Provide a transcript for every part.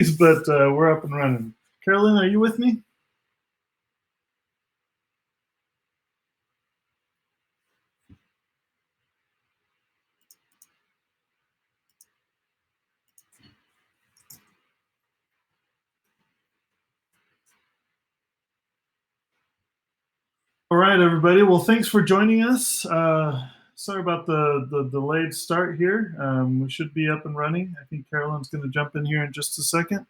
but we're up and running. Carolyn, are you with me? All right, everybody. Well, thanks for joining us. Sorry about the delayed start here. We should be up and running. I think Carolyn's going to jump in here in just a second.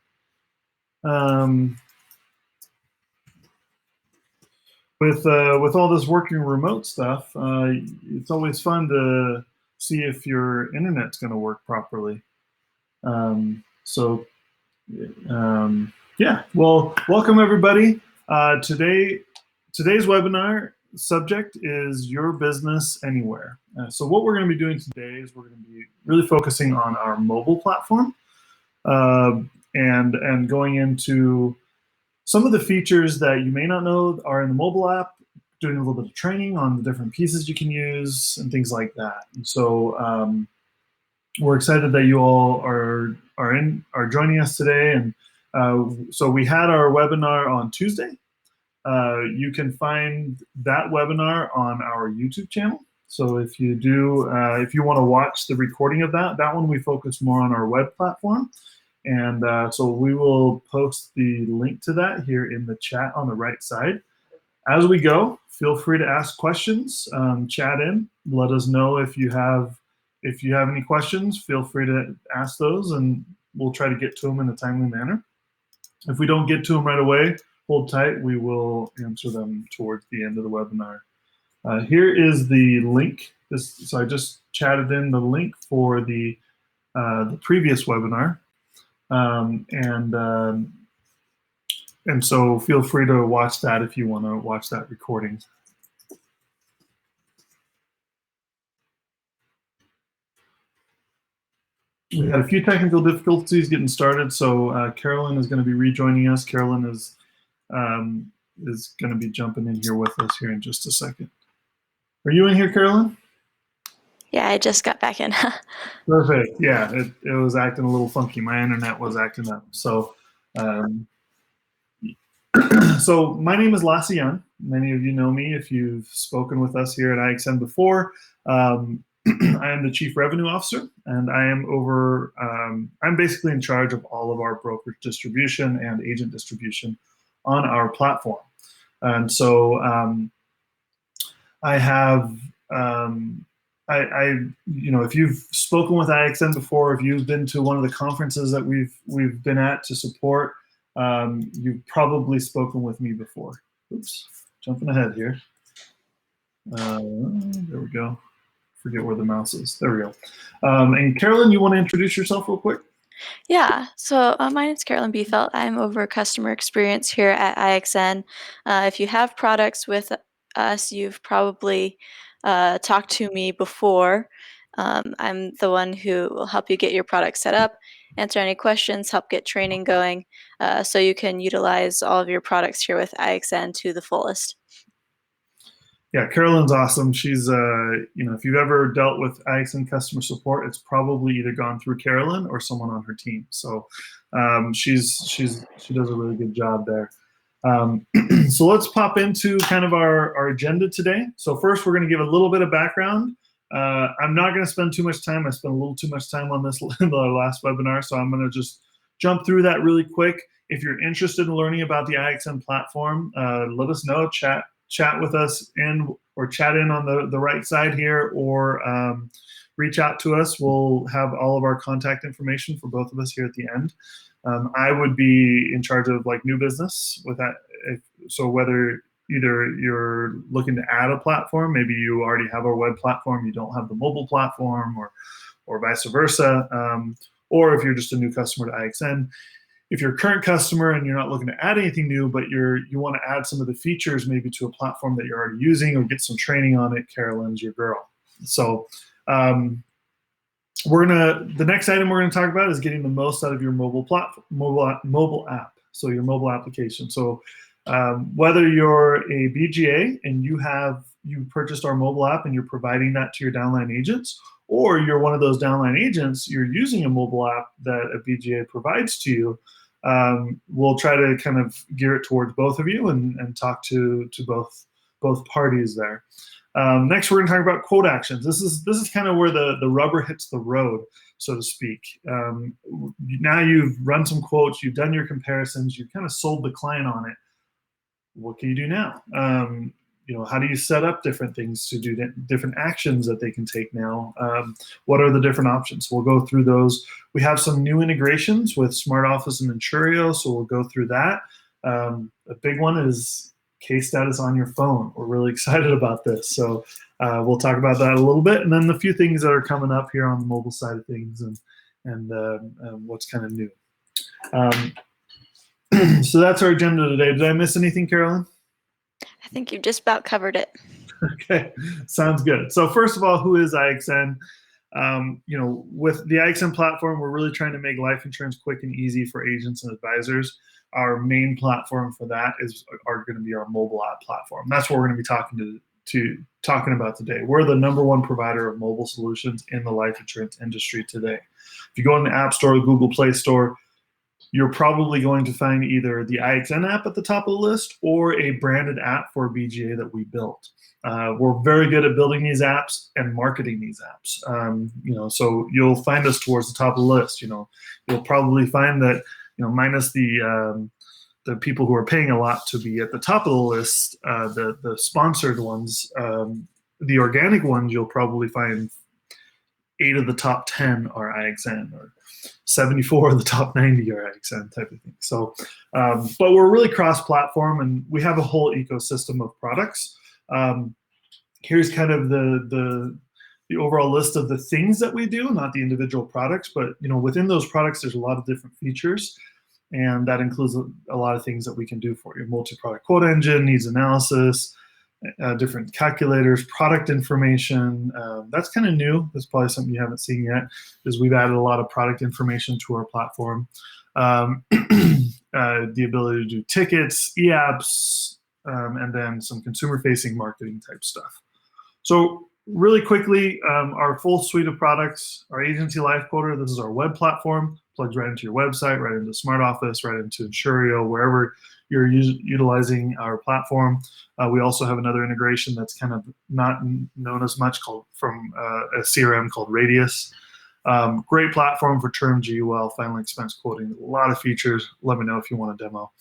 With all this working remote stuff, it's always fun to see if your internet's going to work properly. Yeah. Well, welcome everybody. Today's webinar subject is your business anywhere. So what we're going to be doing today is we're going to be really focusing on our mobile platform and going into some of the features that you may not know are in the mobile app, doing a little bit of training on the different pieces you can use and things like that. And so we're excited that you all are joining us today. And so we had our webinar on Tuesday. You can find that webinar on our YouTube channel. So if you want to watch the recording of that one we focus more on our web platform. And so we will post the link to that here in the chat on the right side. As we go, feel free to ask questions, chat in, let us know if you have any questions. Feel free to ask those, and we'll try to get to them in a timely manner. If we don't get to them right away, hold tight. We will answer them towards the end of the webinar. Here is the link. So I just chatted in the link for the previous webinar. And so feel free to watch that if you want to watch that recording. We had a few technical difficulties getting started, so Carolyn is going to be rejoining us. Carolyn is going to be jumping in here with us here in just a second. Are you in here, Carolyn? Yeah, I just got back in. Perfect. Yeah, it was acting a little funky. My internet was acting up. So, so my name is Lassie Young. Many of you know me if you've spoken with us here at IXN before. I am the Chief Revenue Officer, and I am I'm basically in charge of all of our brokerage distribution and agent distribution on our platform. And so I have, if you've spoken with IXN before, if you've been to one of the conferences that we've been at to support, you've probably spoken with me before. Oops, jumping ahead here. There we go. Forget where the mouse is. There we go. And Carolyn, you want to introduce yourself real quick? Yeah, so my name is Carolyn Biefeld. I'm over customer experience here at IXN. If you have products with us, you've probably talked to me before. I'm the one who will help you get your product set up, answer any questions, help get training going, so you can utilize all of your products here with IXN to the fullest. Yeah, Carolyn's awesome. She's, if you've ever dealt with IXN customer support, it's probably either gone through Carolyn or someone on her team. So she does a really good job there. So let's pop into kind of our agenda today. So first, we're going to give a little bit of background. I'm not going to spend too much time. I spent a little too much time on this in the last webinar, so I'm going to just jump through that really quick. If you're interested in learning about the IXN platform, let us know. Chat with us or chat in on the right side here, or reach out to us. We'll have all of our contact information for both of us here at the end. I would be in charge of like new business with that. So whether either you're looking to add a platform, maybe you already have our web platform, you don't have the mobile platform, or vice versa, or if you're just a new customer to IXN. If you're a current customer and you're not looking to add anything new, but you want to add some of the features maybe to a platform that you're already using or get some training on it, Carolyn's your girl. So the next item we're gonna talk about is getting the most out of your mobile app. So your mobile application. So whether you're a BGA and you purchased our mobile app and you're providing that to your downline agents, or you're one of those downline agents, you're using a mobile app that a BGA provides to you, we'll try to kind of gear it towards both of you and talk to both parties there. Next, we're going to talk about quote actions. This is kind of where the rubber hits the road, so to speak. Now you've run some quotes, you've done your comparisons, you've kind of sold the client on it. What can you do now? How do you set up different things to do different actions that they can take now? What are the different options? We'll go through those. We have some new integrations with Smart Office and Insurio, so we'll go through that. A big one is case status on your phone. We're really excited about this, so we'll talk about that a little bit, and then the few things that are coming up here on the mobile side of things, and what's kind of new. So that's our agenda today. Did I miss anything, Carolyn? I think you've just about covered it. Okay, sounds good. So first of all, who is IXN? With the IXN platform, we're really trying to make life insurance quick and easy for agents and advisors. Our main platform for that are going to be our mobile app platform. That's what we're going to be talking about today. We're the #1 provider of mobile solutions in the life insurance industry today. If you go in the App Store or Google Play Store, you're probably going to find either the IXN app at the top of the list or a branded app for BGA that we built. We're very good at building these apps and marketing these apps. So you'll find us towards the top of the list. You'll probably find that, minus the people who are paying a lot to be at the top of the list, the sponsored ones, the organic ones, you'll probably find 8 of the top 10 are IXN, or 74 of the top 90 are IXN type of thing. So, but we're really cross-platform, and we have a whole ecosystem of products. Here's kind of the overall list of the things that we do, not the individual products, but within those products, there's a lot of different features, and that includes a lot of things that we can do for you. Multi-product quote engine, needs analysis, different calculators, product information. That's kind of new. That's probably something you haven't seen yet, is we've added a lot of product information to our platform. The ability to do tickets, e-apps, and then some consumer-facing marketing type stuff. So really quickly, our full suite of products, our Agency Life Quoter, this is our web platform, plugs right into your website, right into Smart Office, right into Insurio, wherever you're utilizing our platform. We also have another integration that's kind of not known as much from a CRM called Radius. Great platform for term GUL, final expense quoting, a lot of features. Let me know if you want a demo.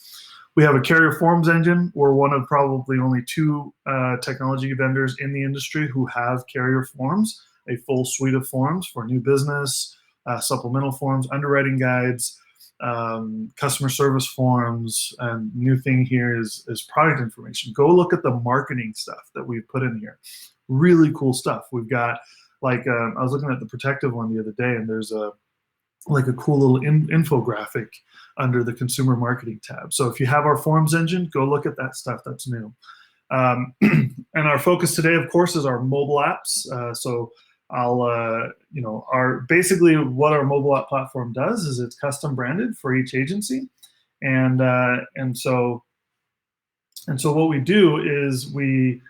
We have a carrier forms engine. We're one of probably only 2 technology vendors in the industry who have carrier forms, a full suite of forms for new business, supplemental forms, underwriting guides, customer service forms, and new thing here is product information. Go look at the marketing stuff that we've put in here. Really cool stuff. We've got, I was looking at the protective one the other day, and there's a cool little infographic under the consumer marketing tab. So if you have our forms engine, go look at that stuff. That's new. And our focus today, of course, is our mobile apps. So I'll, basically what our mobile app platform does is it's custom branded for each agency. And so what we do is we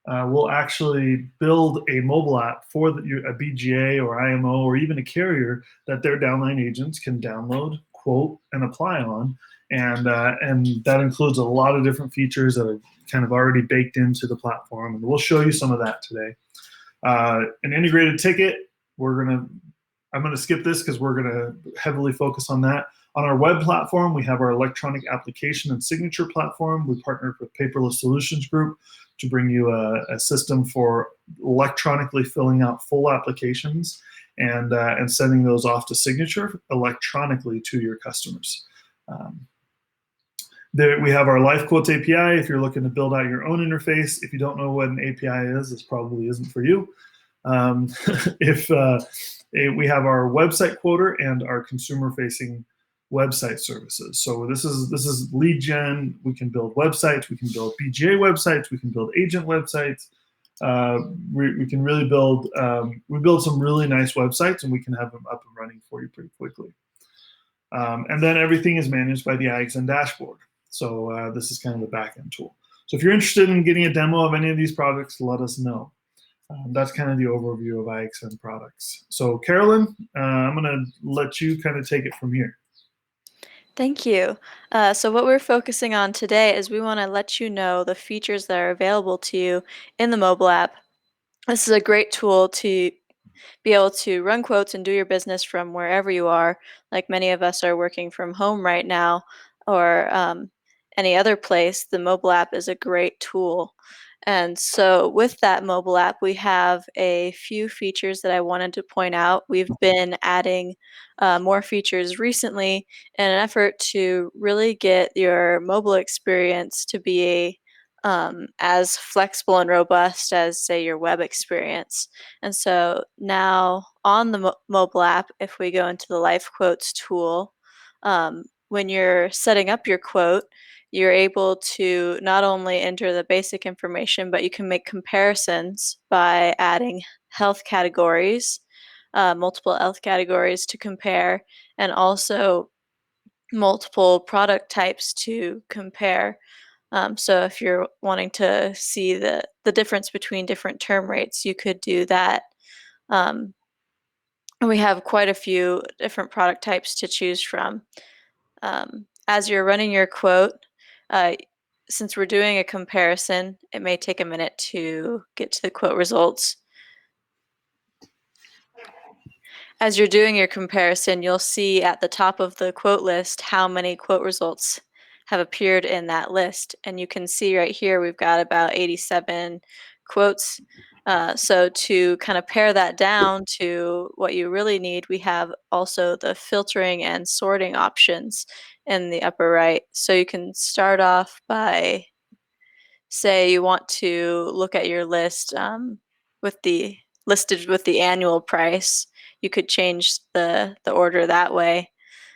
will actually build a mobile app for a BGA or IMO or even a carrier that their downline agents can download, quote, and apply on. And that includes a lot of different features that are kind of already baked into the platform. And we'll show you some of that today. An integrated ticket, I'm gonna skip this because we're gonna heavily focus on that. On our web platform, we have our electronic application and signature platform. We partnered with Paperless Solutions Group to bring you a system for electronically filling out full applications and sending those off to signature electronically to your customers. We have our Life Quotes API. If you're looking to build out your own interface, if you don't know what an API is, this probably isn't for you. We have our website quoter and our consumer-facing website services. So this is lead gen. We can build websites. We can build BGA websites. We can build agent websites. We can really build. We build some really nice websites, and we can have them up and running for you pretty quickly. And then everything is managed by the IXN dashboard. So this is kind of the back-end tool. So if you're interested in getting a demo of any of these products, let us know. That's kind of the overview of IXN products. So Carolyn, I'm going to let you kind of take it from here. Thank you. So what we're focusing on today is we want to let you know the features that are available to you in the mobile app. This is a great tool to be able to run quotes and do your business from wherever you are. Like many of us are working from home right now or any other place, the mobile app is a great tool. And so, with that mobile app, we have a few features that I wanted to point out. We've been adding more features recently in an effort to really get your mobile experience to be as flexible and robust as, say, your web experience. And so now on the mobile app, if we go into the Life Quotes tool, when you're setting up your quote, you're able to not only enter the basic information, but you can make comparisons by adding health categories, multiple health categories to compare, and also multiple product types to compare. So if you're wanting to see the difference between different term rates, you could do that. Um, and we have quite a few different product types to choose from. As you're running your quote, uh, since we're doing a comparison, it may take a minute to get to the quote results. As you're doing your comparison, you'll see at the top of the quote list how many quote results have appeared in that list. And you can see right here we've got about 87 quotes. So to kind of pare that down to what you really need, we have also the filtering and sorting options in the upper right. So you can start off by, say, you want to look at your list with the listed with the annual price. You could change the order that way,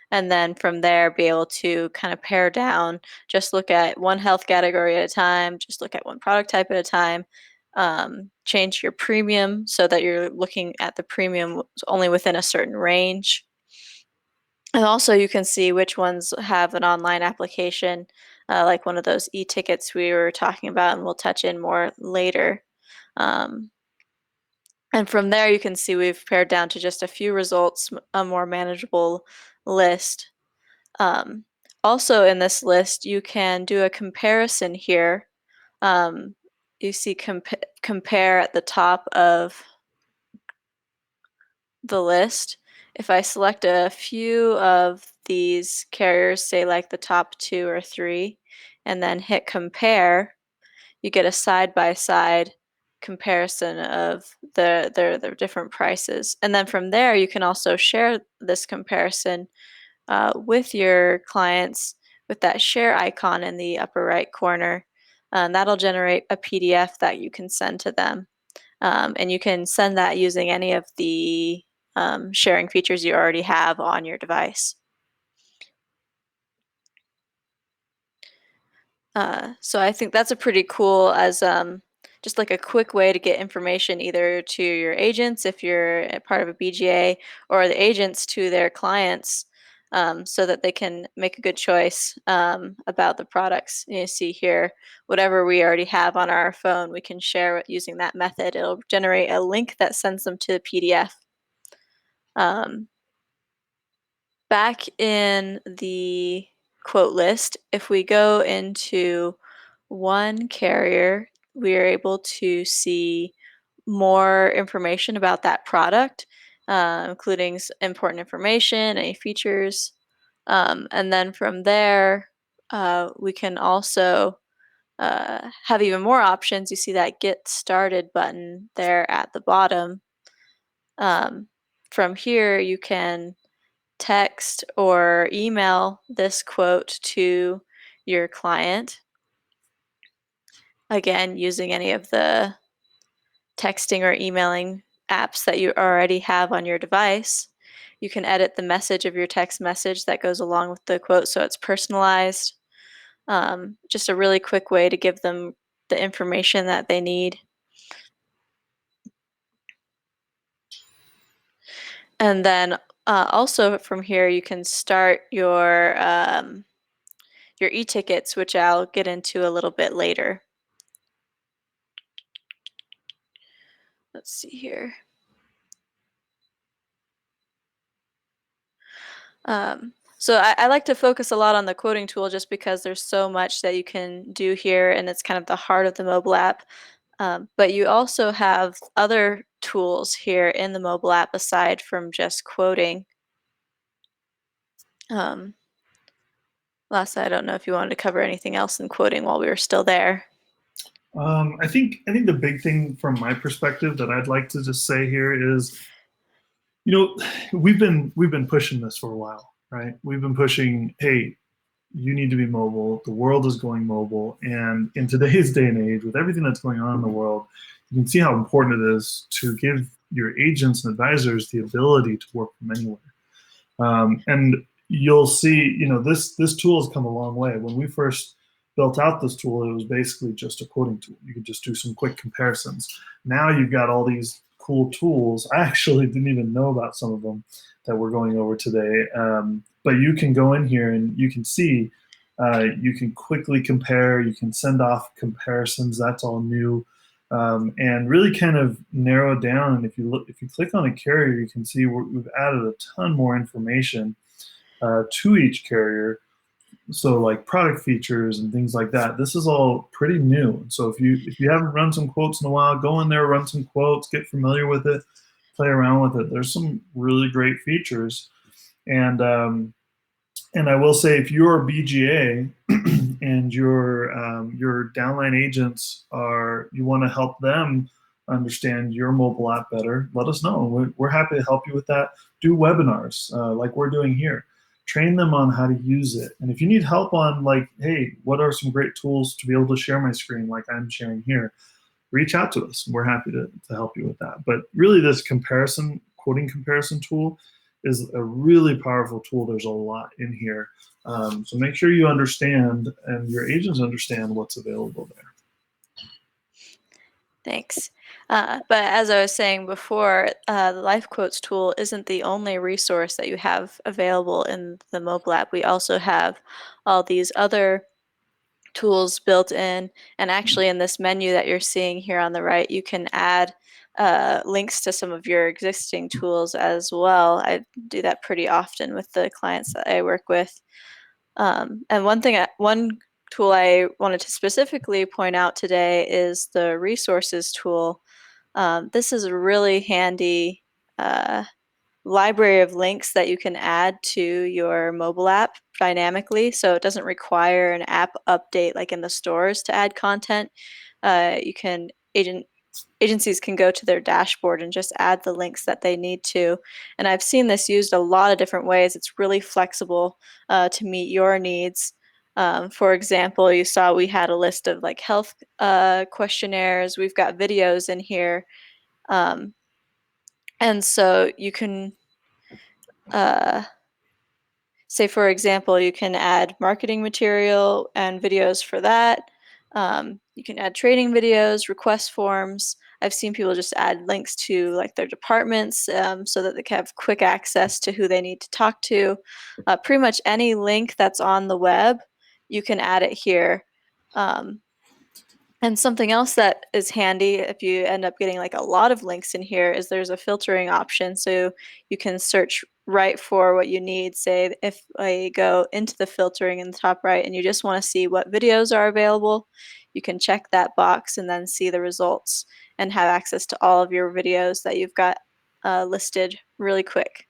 and then from there be able to kind of pare down. Just look at one health category at a time. Just look at one product type at a time. Change your premium so that you're looking at the premium only within a certain range. And also, you can see which ones have an online application, like one of those e-tickets we were talking about, and we'll touch in more later. Um, and from there, you can see we've pared down to just a few results, a more manageable list. Um, Also, in this list, you can do a comparison here. Um, you see compare at the top of the list. If I select a few of these carriers, say like the top 2 or 3, and then hit compare, you get a side-by-side comparison of their different prices. And then from there, you can also share this comparison with your clients with that share icon in the upper right corner. And that'll generate a PDF that you can send to them. And you can send that using any of the sharing features you already have on your device. So I think that's a pretty cool as just like a quick way to get information either to your agents if you're a part of a BGA or the agents to their clients so that they can make a good choice about the products. You see here, whatever we already have on our phone, we can share it using that method. It'll generate a link that sends them to the PDF. Um, Back in the quote list, if we go into one carrier, we are able to see more information about that product, including important information, any features. And then from there, we can also have even more options. You see that Get Started button there at the bottom. Um, from here, you can text or email this quote to your client. Again, using any of the texting or emailing apps that you already have on your device. You can edit the message of your text message that goes along with the quote so it's personalized. Just a really quick way to give them the information that they need. And then also from here, you can start your e-tickets, which I'll get into a little bit later. Let's see here. So I like to focus a lot on the quoting tool just because there's so much that you can do here, and it's kind of the heart of the mobile app. But you also have other tools here in the mobile app aside from just quoting. Um, Lastly, I don't know if you wanted to cover anything else in quoting while we were still there. I think the big thing from my perspective that I'd like to just say here is, you know, we've been pushing this for a while, right? We've been pushing, hey, you need to be mobile. The world is going mobile, and in today's day and age, with everything that's going on in the world, you can see how important it is to give your agents and advisors the ability to work from anywhere. And you'll see, this tool has come a long way. When we first built out this tool, it was basically just a quoting tool. You could just do some quick comparisons. Now you've got all these cool tools. I actually didn't even know about some of them that we're going over today. But you can go in here and you can see, you can quickly compare. You can send off comparisons. That's all new. And really kind of narrow down. And if you click on a carrier, you can see we've added a ton more information to each carrier. So like product features and things like that. This is all pretty new. So if you haven't run some quotes in a while, go in there, run some quotes, get familiar with it, play around with it. There's some really great features. And I will say, if you're a BGA and your downline agents you want to help them understand your mobile app better, let us know. We're happy to help you with that. Do webinars like we're doing here. Train them on how to use it. And if you need help on like, hey, what are some great tools to be able to share my screen like I'm sharing here, reach out to us. We're happy to help you with that. But really, this quoting comparison tool is a really powerful tool. There's a lot in here. So make sure you understand and your agents understand what's available there. Thanks. But as I was saying before, the Life Quotes tool isn't the only resource that you have available in the mobile app. We also have all these other tools built in, and actually in this menu that you're seeing here on the right, you can add links to some of your existing tools as well. I do that pretty often with the clients that I work with. And one tool I wanted to specifically point out today is the resources tool. This is a really handy library of links that you can add to your mobile app dynamically, so it doesn't require an app update like in the stores to add content. You can agencies can go to their dashboard and just add the links that they need to. And I've seen this used a lot of different ways. It's really flexible to meet your needs. For example, you saw we had a list of like health questionnaires. We've got videos in here. Um, and so you can uh, say, for example, you can add marketing material and videos for that. You can add training videos, request forms. I've seen people just add links to like their departments so that they can have quick access to who they need to talk to. Pretty much any link that's on the web, you can add it here. And something else that is handy if you end up getting like a lot of links in here is there's a filtering option. So you can search right for what you need. Say if I go into the filtering in the top right and you just want to see what videos are available, you can check that box and then see the results and have access to all of your videos that you've got listed really quick.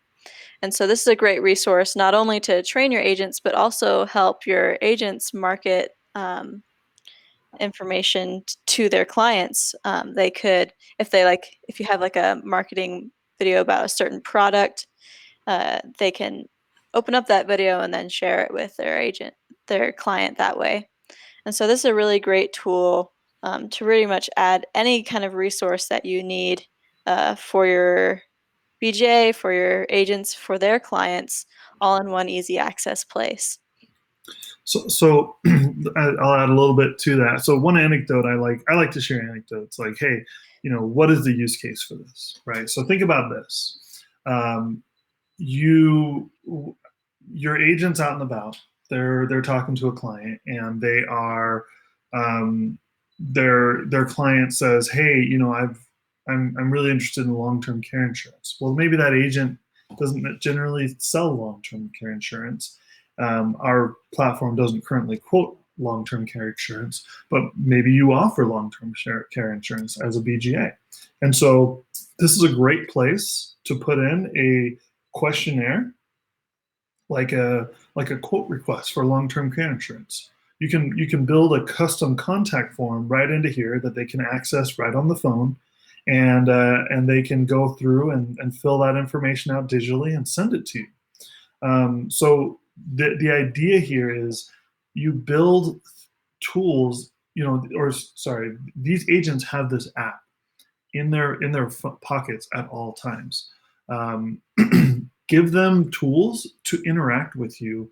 And so this is a great resource not only to train your agents, but also help your agents market information to their clients. They could, if you have like a marketing video about a certain product, they can open up that video and then share it with their client that way. And so this is a really great tool to pretty much add any kind of resource that you need for your BJ, for your agents, for their clients, all in one easy access place. So I'll add a little bit to that. So one anecdote I like to share anecdotes like, hey, what is the use case for this, right? So think about this. You your agent's out and about. They're talking to a client, and they are their client says, hey, I'm really interested in long-term care insurance. Well, maybe that agent doesn't generally sell long-term care insurance. Our platform doesn't currently quote long-term care insurance, but maybe you offer long-term care insurance as a BGA. And so this is a great place to put in a questionnaire, like a quote request for long-term care insurance. You can build a custom contact form right into here that they can access right on the phone, and they can go through and fill that information out digitally and send it to you. So the idea here is you build tools, or sorry, these agents have this app in their pockets at all times. Um, Give them tools to interact with you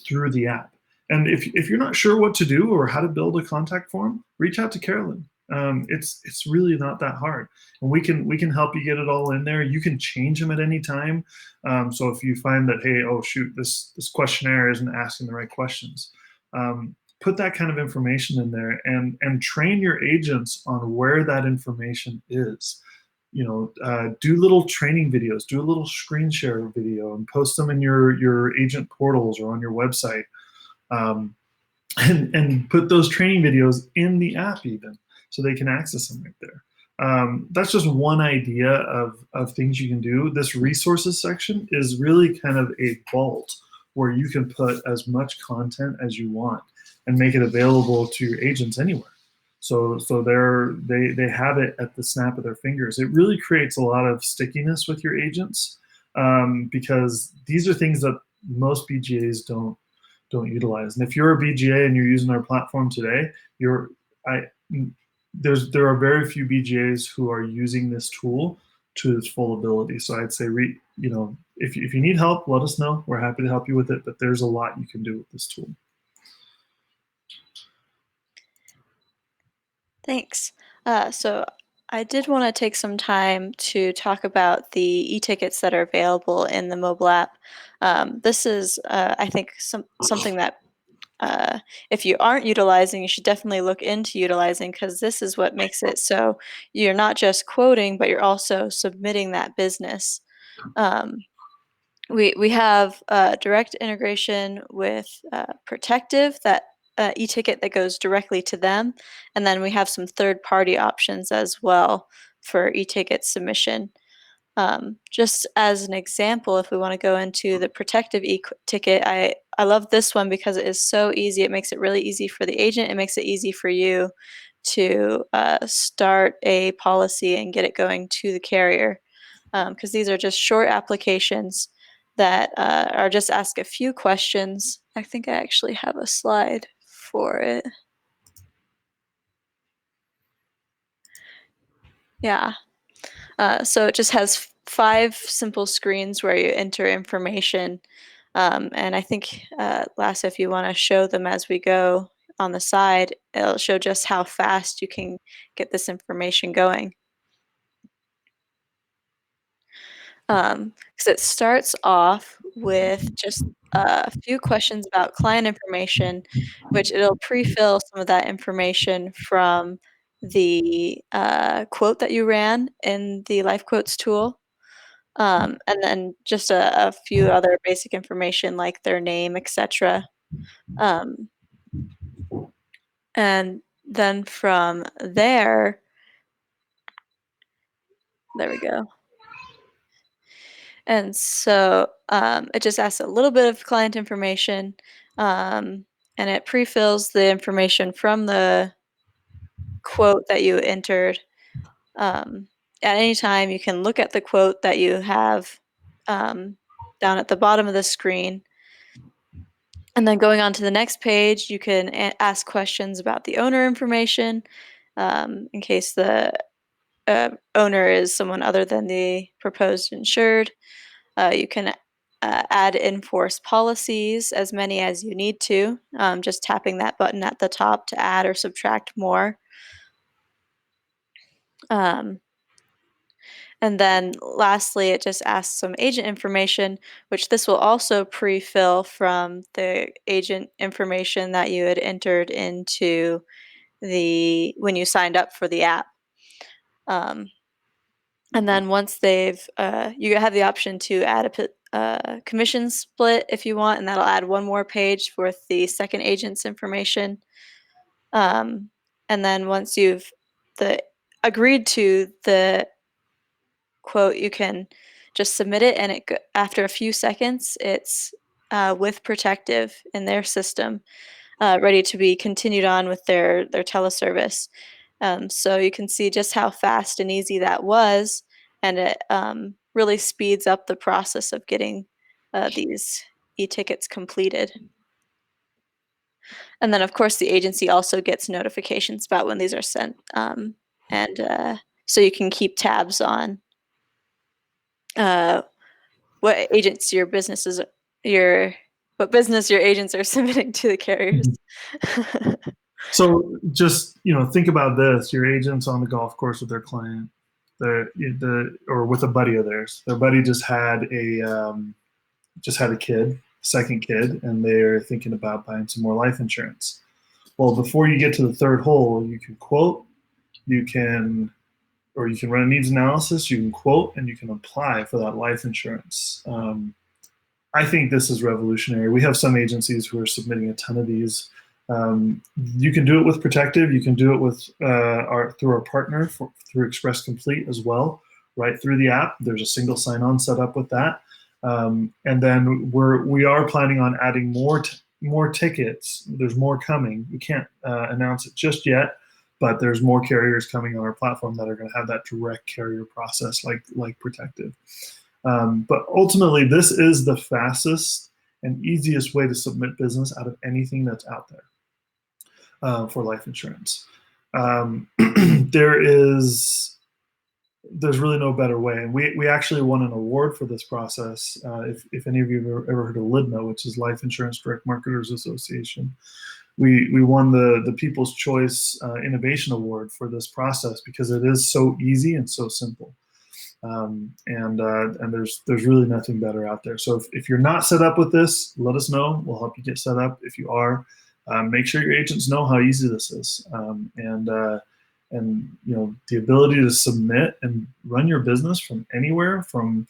through the app. And if you're not sure what to do or how to build a contact form, reach out to Carolyn. It's really not that hard, and we can help you get it all in there. You can change them at any time. So if you find that, hey, oh shoot, this questionnaire isn't asking the right questions, put that kind of information in there, and train your agents on where that information is. Do little training videos, do a little screen share video, and post them in your agent portals or on your website. Um, and put those training videos in the app even, so they can access them right there. That's just one idea of things you can do. This resources section is really kind of a vault where you can put as much content as you want and make it available to your agents anywhere. So they have it at the snap of their fingers. It really creates a lot of stickiness with your agents, because these are things that most BGAs don't utilize. And if you're a BGA and you're using our platform today, I there are very few BGAs who are using this tool to its full ability. So I'd say, if you need help, let us know. We're happy to help you with it. But there's a lot you can do with this tool. Thanks. So I did want to take some time to talk about the e-tickets that are available in the mobile app. This is, I think, something that if you aren't utilizing, you should definitely look into utilizing, because this is what makes it so you're not just quoting, but you're also submitting that business. Um, we have direct integration with Protective, that e-ticket that goes directly to them, and then we have some third-party options as well for e-ticket submission. Just as an example, if we want to go into the Protective e-ticket, I love this one because it is so easy. It makes it really easy for the agent. It makes it easy for you to start a policy and get it going to the carrier, because these are just short applications that are just ask a few questions. I think I actually have a slide for it. Yeah. So it just has 5 simple screens where you enter information. And I think, Lasso, if you want to show them as we go on the side, it'll show just how fast you can get this information going. Because it starts off with just a few questions about client information, which it'll pre-fill some of that information from the quote that you ran in the Life Quotes tool. And then just a few other basic information like their name, etc. Um, and then from there we go. And so it just asks a little bit of client information, and it pre-fills the information from the quote that you entered. Um, at any time, you can look at the quote that you have down at the bottom of the screen. And then going on to the next page, you can ask questions about the owner information, in case the owner is someone other than the proposed insured. You can add in-force policies, as many as you need to, just tapping that button at the top to add or subtract more. Um, and then lastly, it just asks some agent information, which this will also pre-fill from the agent information that you had entered into when you signed up for the app. Um, And then once you have the option to add a commission split if you want, and that'll add one more page with the second agent's information. Um, and then once you've the agreed to the quote, you can just submit it, and after a few seconds, it's with Protective in their system, ready to be continued on with their teleservice. So you can see just how fast and easy that was, and it really speeds up the process of getting these e-tickets completed. And then, of course, the agency also gets notifications about when these are sent, and so you can keep tabs on uh, what agents your businesses your what business your agents are submitting to the carriers. So just, think about this: your agent's on the golf course with their client, or with a buddy of theirs. Their buddy just had a kid, second kid, and they're thinking about buying some more life insurance. Well, before you get to the third hole, you can quote, you can or you can run a needs analysis, you can quote, and you can apply for that life insurance. I think this is revolutionary. We have some agencies who are submitting a ton of these. You can do it with Protective. You can do it with through our partner through Express Complete as well, right through the app. There's a single sign-on set up with that, and then we are planning on adding more tickets. There's more coming. We can't announce it just yet, but there's more carriers coming on our platform that are going to have that direct carrier process like Protective. But ultimately, this is the fastest and easiest way to submit business out of anything that's out there for life insurance. There's really no better way. And we actually won an award for this process. If any of you have ever heard of LIDMA, which is Life Insurance Direct Marketers Association, we won the People's Choice Innovation Award for this process because it is so easy and so simple. And there's really nothing better out there. So if you're not set up with this, let us know. We'll help you get set up. If you are, make sure your agents know how easy this is. And the ability to submit and run your business from anywhere, from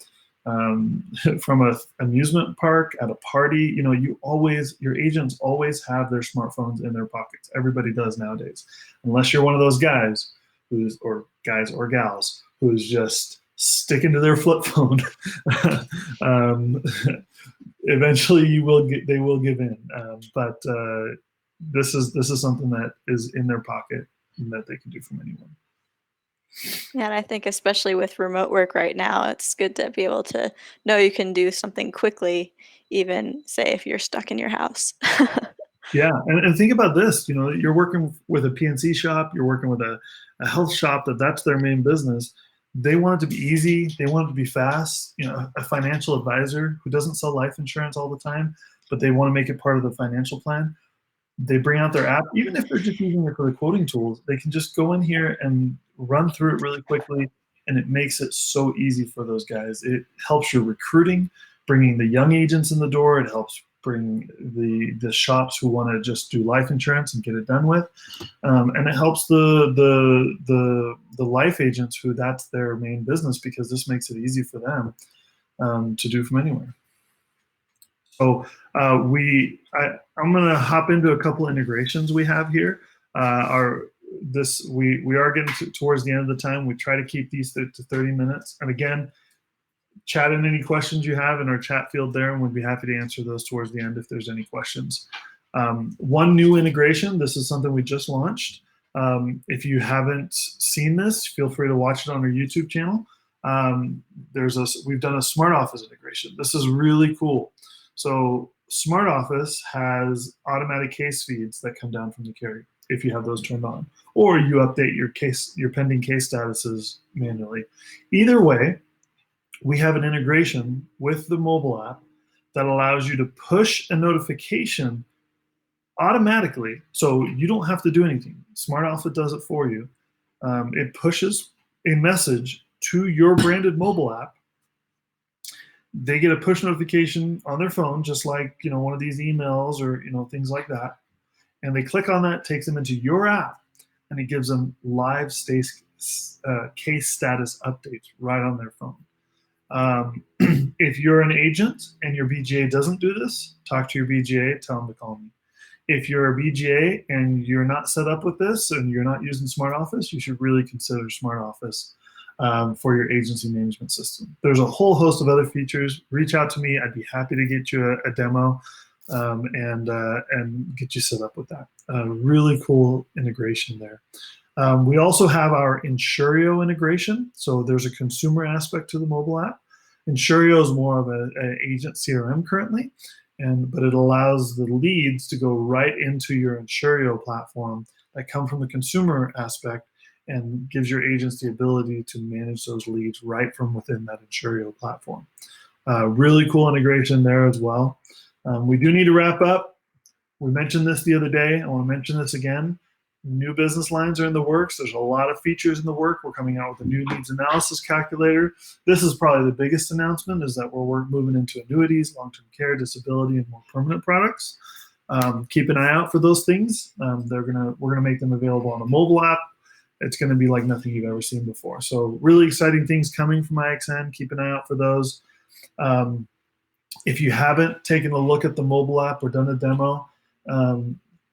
from a amusement park, at a party. Your agents always have their smartphones in their pockets. Everybody does nowadays, unless you're one of those guys or gals who's just sticking to their flip phone. Eventually, they will give in. But this is something that is in their pocket and that they can do from anyone. Yeah, and I think especially with remote work right now, it's good to be able to know you can do something quickly, even say if you're stuck in your house. Yeah, and think about this. You're working with a PNC shop. You're working with a health shop that's their main business. They want it to be easy. They want it to be fast. A financial advisor who doesn't sell life insurance all the time, but they want to make it part of the financial plan. They bring out their app, even if they're just using it for the quoting tools. They can just go in here and run through it really quickly, and it makes it so easy for those guys. It helps your recruiting, bringing the young agents in the door. It helps bring the shops who want to just do life insurance and get it done with, and it helps the life agents who that's their main business, because this makes it easy for them to do from anywhere. So I'm going to hop into a couple integrations we have here. We are getting towards the end of the time. We try to keep these to 30 minutes. And again, chat in any questions you have in our chat field there, and we'd be happy to answer those towards the end if there's any questions. One new integration. This is something we just launched. If you haven't seen this, feel free to watch it on our YouTube channel. We've done a smart office integration. This is really cool. So Smart Office has automatic case feeds that come down from the carrier if you have those turned on, or you update your pending case statuses manually. Either way, we have an integration with the mobile app that allows you to push a notification automatically, so you don't have to do anything. Smart Office does it for you. It pushes a message to your branded mobile app. They get a push notification on their phone, just like one of these emails or things like that, and they click on that, takes them into your app, and it gives them live case status updates right on their phone. If you're an agent and your BGA doesn't do this, talk to your BGA, tell them to call me. If you're a BGA and you're not set up with this and you're not using Smart Office, you should really consider Smart Office for your agency management system. There's a whole host of other features. Reach out to me. I'd be happy to get you a demo and get you set up with that. Really cool integration there. We also have our Insurio integration. So there's a consumer aspect to the mobile app. Insurio is more of an agent CRM currently, but it allows the leads to go right into your Insurio platform that come from the consumer aspect and gives your agents the ability to manage those leads right from within that Insurio platform. Really cool integration there as well. We do need to wrap up. We mentioned this the other day. I want to mention this again. New business lines are in the works. There's a lot of features in the work. We're coming out with a new needs analysis calculator. This is probably the biggest announcement, is that we're moving into annuities, long-term care, disability, and more permanent products. Keep an eye out for those things. We're gonna make them available on a mobile app. It's gonna be like nothing you've ever seen before. So really exciting things coming from IXN. Keep an eye out for those. If you haven't taken a look at the mobile app or done a demo,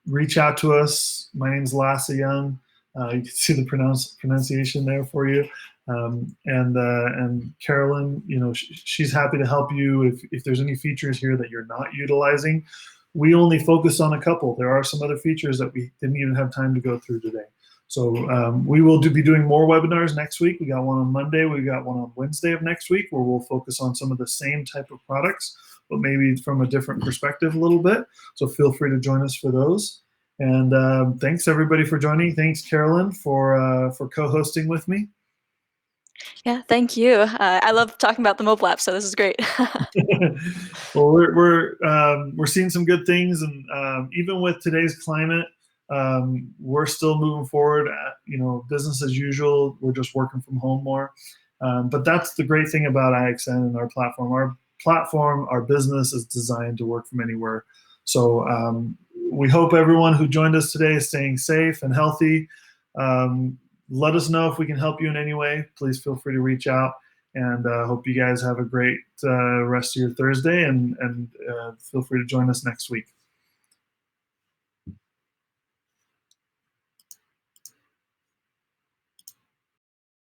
reach out to us. My name's Lasse Young. You can see the pronunciation there for you. And Carolyn, she's happy to help you if there's any features here that you're not utilizing. We only focus on a couple. There are some other features that we didn't even have time to go through today. So we will be doing more webinars next week. We got one on Monday. We got one on Wednesday of next week, where we'll focus on some of the same type of products, but maybe from a different perspective a little bit. So feel free to join us for those. And thanks everybody for joining. Thanks, Carolyn, for co-hosting with me. Yeah, thank you. I love talking about the mobile app, so this is great. Well, we're seeing some good things, and even with today's climate, we're still moving forward. Business as usual. We're just working from home more, but that's the great thing about IXN and our platform. Our business is designed to work from anywhere. So we hope everyone who joined us today is staying safe and healthy. Let us know if we can help you in any way. Please feel free to reach out, and hope you guys have a great rest of your Thursday, and feel free to join us next week.